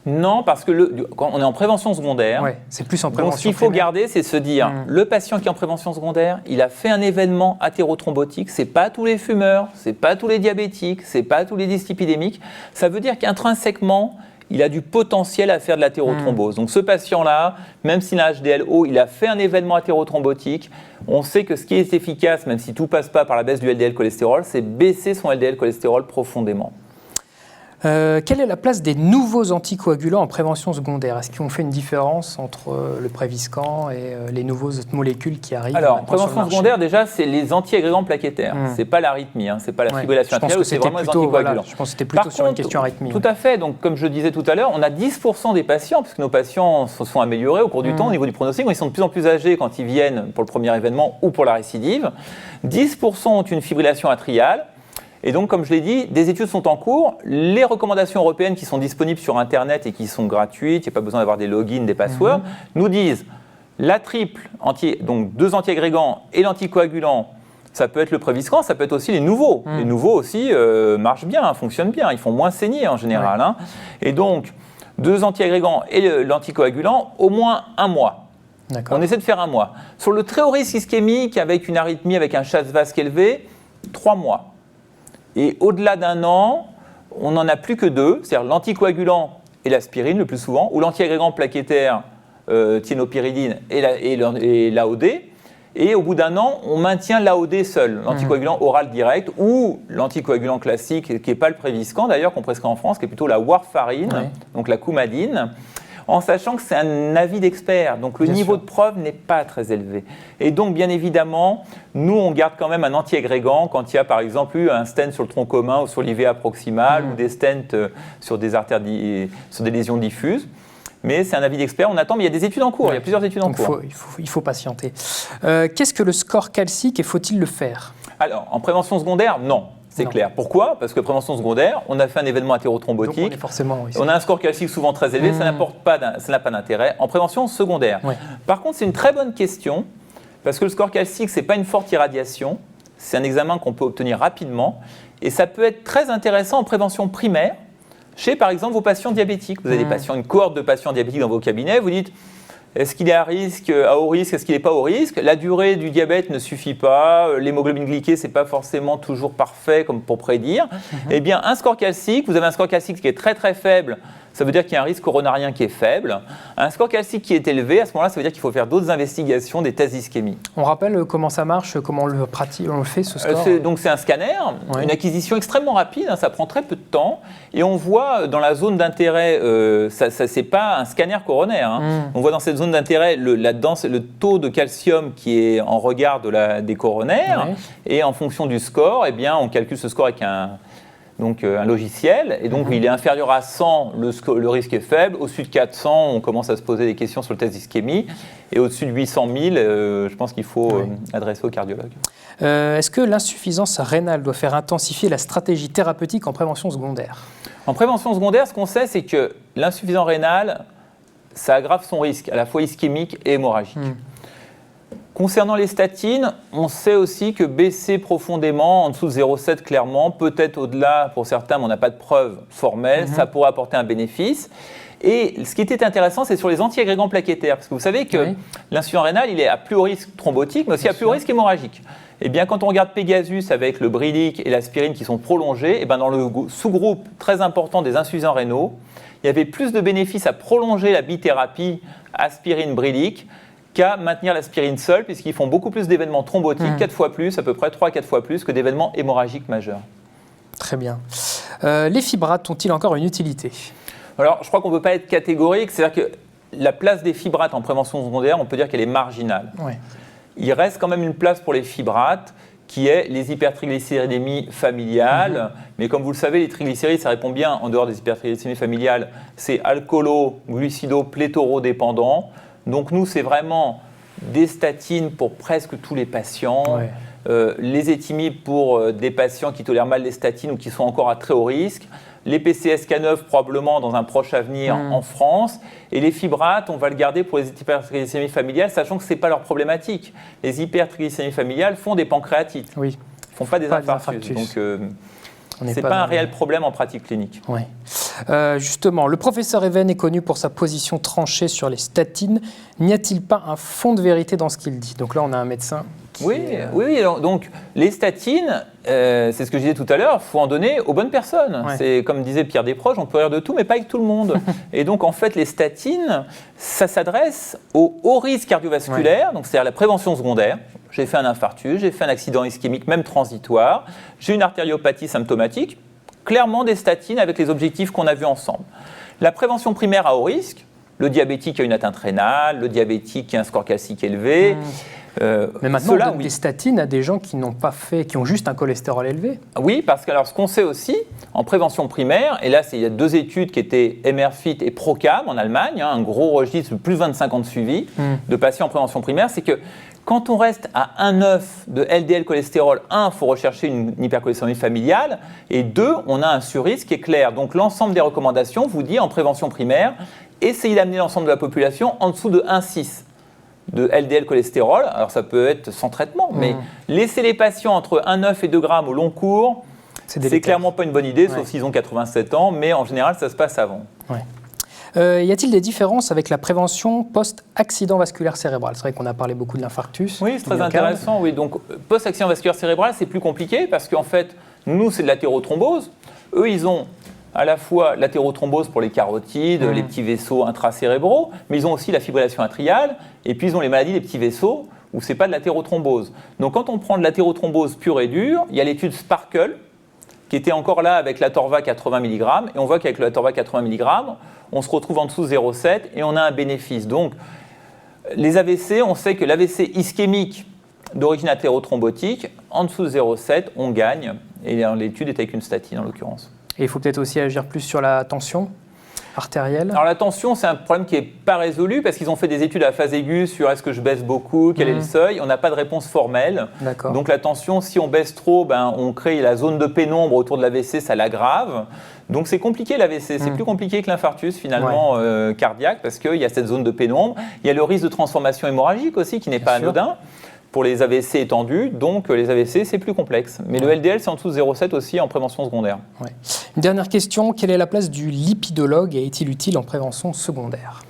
Non, parce que quand on est en prévention secondaire, c'est plus en prévention. Donc ce qu'il faut garder, c'est de se dire, le patient qui est en prévention secondaire, il a fait un événement athérothrombotique, c'est pas tous les fumeurs, c'est pas tous les diabétiques, c'est pas tous les dyslipidémiques. Ça veut dire qu'intrinsèquement, il a du potentiel à faire de l'athérothrombose. Donc ce patient-là, même s'il a un HDL haut, il a fait un événement athérothrombotique. On sait que ce qui est efficace, même si tout passe pas par la baisse du LDL cholestérol, c'est baisser son LDL cholestérol profondément. Quelle est la place des nouveaux anticoagulants en prévention secondaire ? Est-ce qu'on fait une différence entre le Préviscan et les nouvelles molécules qui arrivent ? Alors, en prévention secondaire, déjà, c'est les antiagrégants plaquettaires. C'est pas l'arythmie, c'est pas la fibrillation atriale, c'est vraiment les anticoagulants. Je pense que c'était plutôt sur une question arythmie. Tout à fait. Donc, comme je disais tout à l'heure, on a 10% des patients, puisque nos patients se sont améliorés au cours du temps au niveau du pronostic, ils sont de plus en plus âgés quand ils viennent pour le premier événement ou pour la récidive. 10% ont une fibrillation atriale. Et donc, comme je l'ai dit, des études sont en cours. Les recommandations européennes qui sont disponibles sur Internet et qui sont gratuites, il n'y a pas besoin d'avoir des logins, des passwords, nous disent la triple, donc 2 antiagrégants et l'anticoagulant, ça peut être le Préviscan, ça peut être aussi les nouveaux. Les nouveaux aussi marchent bien, fonctionnent bien, ils font moins saigner en général. Et donc, 2 antiagrégants et l'anticoagulant, au moins 1 mois. On essaie de faire 1 mois. Sur le très haut risque ischémique, avec une arythmie, avec un chasse vasque élevé, 3 mois. Et au-delà d'1 an, on n'en a plus que 2, c'est-à-dire l'anticoagulant et l'aspirine le plus souvent, ou l'antiagrégant plaquettaire, thiénopyridine et l'AOD. Et au bout d'1 an, on maintient l'AOD seul, l'anticoagulant oral direct, ou l'anticoagulant classique, qui n'est pas le Préviscan d'ailleurs, qu'on prescrit en France, qui est plutôt la warfarine, donc la coumadine, en sachant que c'est un avis d'expert. Donc le niveau de preuve n'est pas très élevé. Et donc, bien évidemment, nous, on garde quand même un antiagrégant quand il y a, par exemple, eu un stent sur le tronc commun ou sur l'IVA proximal ou des stents sur des artères, sur des lésions diffuses. Mais c'est un avis d'expert, on attend, mais il y a des études en cours, il y a plusieurs études en cours. Il faut patienter. Qu'est-ce que le score calcique et faut-il le faire ? Alors, en prévention secondaire, non. C'est clair. Pourquoi ? Parce que prévention secondaire, on a fait un événement athérothrombotique. On a un score calcique souvent très élevé, ça n'a pas d'intérêt. En prévention secondaire. Par contre, c'est une très bonne question, parce que le score calcique, ce n'est pas une forte irradiation. C'est un examen qu'on peut obtenir rapidement. Et ça peut être très intéressant en prévention primaire, chez par exemple vos patients diabétiques. Vous avez des patients, une cohorte de patients diabétiques dans vos cabinets, vous dites, est-ce qu'il est à haut risque, est-ce qu'il n'est pas haut risque ? La durée du diabète ne suffit pas, l'hémoglobine glyquée, ce n'est pas forcément toujours parfait comme pour prédire. Eh bien, un score calcique, vous avez un score calcique qui est très très faible, ça veut dire qu'il y a un risque coronarien qui est faible. Un score calcique qui est élevé, à ce moment-là, ça veut dire qu'il faut faire d'autres investigations, des tests d'ischémie. On rappelle comment ça marche, comment on le pratique, on le fait ce score Donc c'est un scanner, une acquisition extrêmement rapide, ça prend très peu de temps. Et on voit dans la zone d'intérêt, c'est pas un scanner coronaire, on voit dans cette zone d'intérêt le taux de calcium qui est en regard des coronaires. Et en fonction du score, eh bien, on calcule ce score avec donc un logiciel, et donc il est inférieur à 100, le risque est faible. Au-dessus de 400, on commence à se poser des questions sur le test d'ischémie, et au-dessus de 800 000, je pense qu'il faut adresser au cardiologue. Est-ce que l'insuffisance rénale doit faire intensifier la stratégie thérapeutique en prévention secondaire ? En prévention secondaire, ce qu'on sait, c'est que l'insuffisance rénale, ça aggrave son risque, à la fois ischémique et hémorragique. Concernant les statines, on sait aussi que baisser profondément, en dessous de 0,7 clairement, peut-être au-delà pour certains, mais on n'a pas de preuve formelle, ça pourrait apporter un bénéfice. Et ce qui était intéressant, c'est sur les antiagrégants plaquettaires, parce que vous savez que l'insuffisance rénale, il est à plus haut risque thrombotique, mais aussi à plus haut risque hémorragique. Eh bien, quand on regarde Pegasus avec le Brilique et l'aspirine qui sont prolongés, eh bien, dans le sous-groupe très important des insuffisants rénaux, il y avait plus de bénéfices à prolonger la bithérapie aspirine-Brilique qu'à maintenir l'aspirine seule, puisqu'ils font beaucoup plus d'événements thrombotiques, 4 fois plus, à peu près 3 à 4 fois plus que d'événements hémorragiques majeurs. Très bien. Les fibrates ont-ils encore une utilité ? Alors, je crois qu'on ne peut pas être catégorique, c'est-à-dire que la place des fibrates en prévention secondaire, on peut dire qu'elle est marginale. Il reste quand même une place pour les fibrates, qui est les hypertriglycéridémies familiales. Mais comme vous le savez, les triglycérides, ça répond bien en dehors des hypertriglycérémies familiales, c'est alcoolo-glucido-pléthorodépendant. Donc nous, c'est vraiment des statines pour presque tous les patients, les éthymibes pour des patients qui tolèrent mal les statines ou qui sont encore à très haut risque, les PCSK9 probablement dans un proche avenir en France, et les fibrates, on va le garder pour les hypertriglycémies familiales, sachant que ce n'est pas leur problématique. Les hypertriglycémies familiales font des pancréatites, ne font pas des infarctus. Donc ce n'est pas un réel problème en pratique clinique. Justement, le professeur Even est connu pour sa position tranchée sur les statines. N'y a-t-il pas un fond de vérité dans ce qu'il dit ? Donc là, on a un médecin Oui. Donc les statines, c'est ce que je disais tout à l'heure, il faut en donner aux bonnes personnes. C'est comme disait Pierre Desproges, on peut rire de tout, mais pas avec tout le monde. Et donc en fait, les statines, ça s'adresse aux hauts risques cardiovasculaires, donc c'est-à-dire la prévention secondaire. J'ai fait un infarctus, j'ai fait un accident ischémique, même transitoire, j'ai une artériopathie symptomatique, clairement des statines avec les objectifs qu'on a vus ensemble. La prévention primaire à haut risque, le diabétique qui a une atteinte rénale, le diabétique qui a un score calcique élevé. Mais maintenant, on donne des statines à des gens qui n'ont pas fait, qui ont juste un cholestérol élevé. Oui, parce que alors, ce qu'on sait aussi en prévention primaire, et là il y a 2 études qui étaient MRFIT et PROCAM en Allemagne, un gros registre de plus de 25 ans de suivi de patients en prévention primaire, c'est que quand on reste à 1,9 de LDL cholestérol, 1, il faut rechercher une hypercholestérolémie familiale, et 2, on a un surrisque qui est clair. Donc l'ensemble des recommandations vous dit en prévention primaire, essayez d'amener l'ensemble de la population en dessous de 1,6 de LDL cholestérol. Alors ça peut être sans traitement, mais laisser les patients entre 1,9 et 2 grammes au long cours, c'est clairement pas une bonne idée, sauf s'ils ont 87 ans, mais en général ça se passe avant. Y a-t-il des différences avec la prévention post-accident vasculaire cérébral ? C'est vrai qu'on a parlé beaucoup de l'infarctus. Oui, c'est très intéressant. Oui. Donc, post-accident vasculaire cérébral, c'est plus compliqué parce qu'en fait, nous, c'est de l'athérothrombose. Eux, ils ont à la fois l'athérothrombose pour les carotides, les petits vaisseaux intracérébraux, mais ils ont aussi la fibrillation atriale, et puis ils ont les maladies des petits vaisseaux où ce n'est pas de l'athérothrombose. Donc, quand on prend de l'athérothrombose pure et dure, il y a l'étude Sparkle, qui était encore là avec l'atorva 80 mg, et on voit qu'avec l'atorva 80 mg, on se retrouve en dessous de 0,7 et on a un bénéfice. Donc, les AVC, on sait que l'AVC ischémique d'origine athérothrombotique, en dessous de 0,7, on gagne, et l'étude est avec une statine en l'occurrence. Et il faut peut-être aussi agir plus sur la tension artérielle ? Alors la tension, c'est un problème qui n'est pas résolu parce qu'ils ont fait des études à phase aiguë sur est-ce que je baisse beaucoup, quel est le seuil. On n'a pas de réponse formelle. Donc la tension, si on baisse trop, on crée la zone de pénombre autour de l'AVC, ça l'aggrave. Donc c'est compliqué l'AVC, c'est plus compliqué que l'infarctus finalement cardiaque parce qu'il y a cette zone de pénombre. Il y a le risque de transformation hémorragique aussi qui n'est pas anodin pour les AVC étendus, donc les AVC c'est plus complexe. Mais le LDL c'est en dessous de 0,7 aussi en prévention secondaire. Une dernière question, quelle est la place du lipidologue et est-il utile en prévention secondaire ?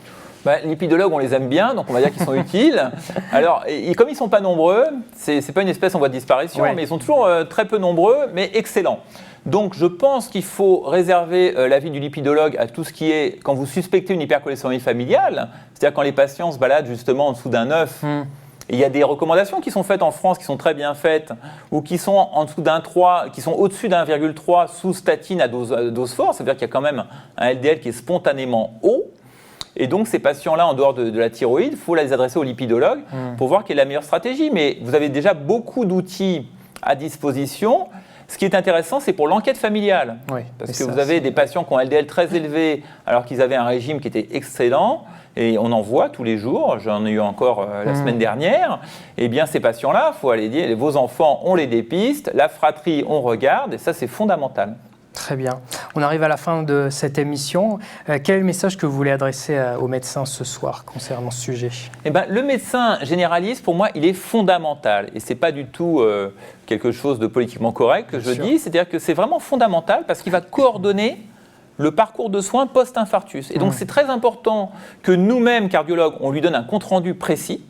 Les lipidologues, on les aime bien, donc on va dire qu'ils sont utiles. Alors, comme ils ne sont pas nombreux, c'est pas une espèce en voie de disparition, mais ils sont toujours très peu nombreux, mais excellents. Donc, je pense qu'il faut réserver l'avis du lipidologue à tout ce qui est, quand vous suspectez une hypercholestérolémie familiale, c'est-à-dire quand les patients se baladent justement en dessous d'un 9, et il y a des recommandations qui sont faites en France, qui sont très bien faites, ou qui sont en dessous d'un 3, qui sont au-dessus d'un 1,3 sous statine à dose forte, c'est-à-dire qu'il y a quand même un LDL qui est spontanément haut. Et donc, ces patients-là, en dehors de la thyroïde, il faut les adresser au lipidologue pour voir quelle est la meilleure stratégie. Mais vous avez déjà beaucoup d'outils à disposition. Ce qui est intéressant, c'est pour l'enquête familiale. Oui, parce que vous avez des patients qui ont un LDL très élevé alors qu'ils avaient un régime qui était excellent. Et on en voit tous les jours, j'en ai eu encore la semaine dernière. Eh bien, ces patients-là, il faut aller dire, vos enfants, on les dépiste, la fratrie, on regarde, et ça, c'est fondamental. Très bien. On arrive à la fin de cette émission. Quel est le message que vous voulez adresser aux médecins ce soir concernant ce sujet ? Eh ben, le médecin généraliste, pour moi, il est fondamental. Et ce n'est pas du tout quelque chose de politiquement correct que je dis. C'est-à-dire que c'est vraiment fondamental parce qu'il va coordonner le parcours de soins post-infarctus. Et donc, c'est très important que nous-mêmes, cardiologues, on lui donne un compte-rendu précis.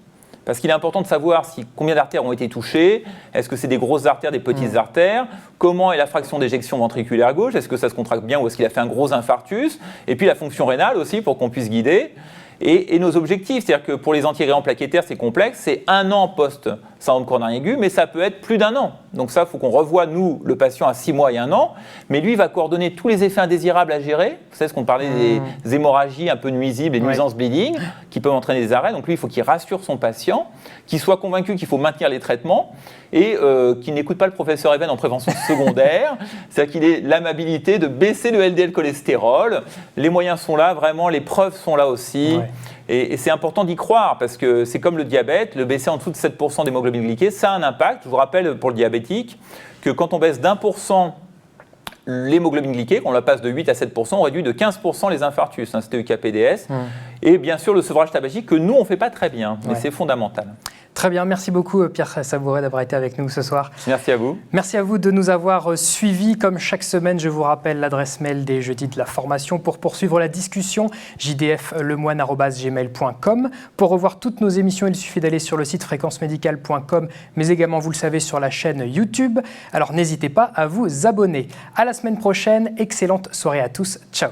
Parce qu'il est important de savoir combien d'artères ont été touchées, est-ce que c'est des grosses artères, des petites artères, comment est la fraction d'éjection ventriculaire gauche, est-ce que ça se contracte bien ou est-ce qu'il a fait un gros infarctus, et puis la fonction rénale aussi pour qu'on puisse guider. Et nos objectifs, c'est-à-dire que pour les antigrégants plaquettaires, c'est complexe, c'est 1 an post-syndrome coronarien aigu, mais ça peut être plus d'1 an. Donc ça, il faut qu'on revoie, nous, le patient à 6 mois et 1 an, mais lui, il va coordonner tous les effets indésirables à gérer. Vous savez ce qu'on parlait des hémorragies un peu nuisibles, des nuisances bleeding, qui peuvent entraîner des arrêts. Donc lui, il faut qu'il rassure son patient, qu'il soit convaincu qu'il faut maintenir les traitements et qu'il n'écoute pas le professeur Even en prévention secondaire. C'est-à-dire qu'il ait l'amabilité de baisser le LDL cholestérol. Les moyens sont là, vraiment, les preuves sont là aussi. Ouais. Et c'est important d'y croire parce que c'est comme le diabète, le baisser en dessous de 7% d'hémoglobine glyquée, ça a un impact. Je vous rappelle pour le diabétique que quand on baisse d'1% l'hémoglobine glyquée, qu'on la passe de 8 à 7%, on réduit de 15% les infarctus, c'était UKPDS. Et bien sûr le sevrage tabagique que nous on ne fait pas très bien, mais c'est fondamental. Très bien, merci beaucoup Pierre Sabouret d'avoir été avec nous ce soir. Merci à vous. Merci à vous de nous avoir suivis. Comme chaque semaine, je vous rappelle l'adresse mail des Jeudis de la Formation pour poursuivre la discussion, jdflemoine@gmail.com. Pour revoir toutes nos émissions, il suffit d'aller sur le site fréquencemédicale.com, mais également, vous le savez, sur la chaîne YouTube. Alors n'hésitez pas à vous abonner. À la semaine prochaine, excellente soirée à tous. Ciao.